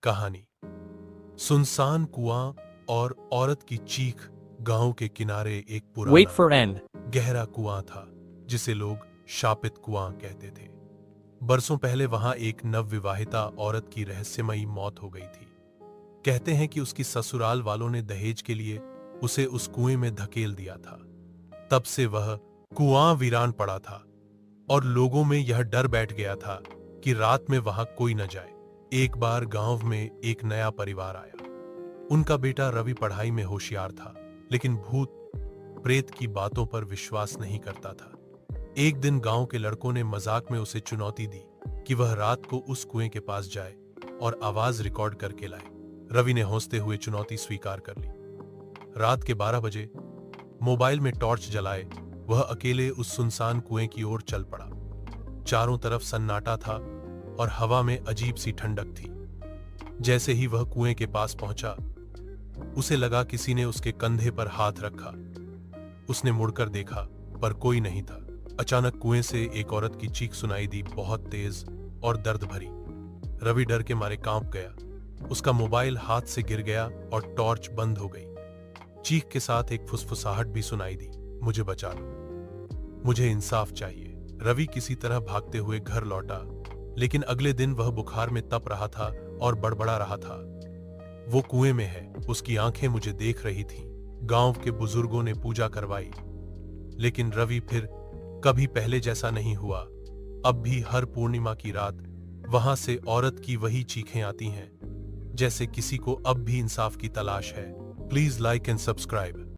कहानी। सुनसान कुआं और औरत की चीख। गांव के किनारे एक Wait पुराना for N. गहरा कुआं था जिसे लोग शापित कुआं कहते थे। बरसों पहले वहां एक नवविवाहिता औरत की रहस्यमयी मौत हो गई थी। कहते हैं कि उसकी ससुराल वालों ने दहेज के लिए उसे उस कुएं में धकेल दिया था। तब से वह कुआं वीरान पड़ा था और लोगों में यह डर बैठ गया था कि रात में वहां कोई न जाए। एक बार गांव में एक नया परिवार आया। उनका बेटा रवि पढ़ाई में होशियार था, लेकिन भूत प्रेत की बातों पर विश्वास नहीं करता था। एक दिन गांव के लड़कों ने मजाक में उसे चुनौती दी कि वह रात को उस कुएं के पास जाए और आवाज रिकॉर्ड करके लाए। रवि ने हंसते हुए चुनौती स्वीकार कर ली। रात के 12 बजे मोबाइल में टॉर्च जलाए वह अकेले उस सुनसान कुएं की ओर चल पड़ा। चारों तरफ सन्नाटा था और हवा में अजीब सी ठंडक थी। जैसे ही वह कुएं के पास पहुंचा, उसे लगा किसी ने उसके कंधे पर हाथ रखा। उसने मुड़कर देखा, पर कोई नहीं था। अचानक कुएं से एक औरत की चीख सुनाई दी, बहुत तेज और दर्द भरी। रवि डर के मारे कांप गया। उसका मोबाइल हाथ से गिर गया और टॉर्च बंद हो गई। चीख के साथ एक फुसफुसाहट भी सुनाई दी, मुझे बचा लो, मुझे इंसाफ चाहिए। रवि किसी तरह भागते हुए घर लौटा, लेकिन अगले दिन वह बुखार में तप रहा था और बड़बड़ा रहा था, वो कुएं में है, उसकी आंखें मुझे देख रही थीं। गांव के बुजुर्गों ने पूजा करवाई, लेकिन रवि फिर कभी पहले जैसा नहीं हुआ। अब भी हर पूर्णिमा की रात वहां से औरत की वही चीखें आती हैं, जैसे किसी को अब भी इंसाफ की तलाश है। Please like and subscribe.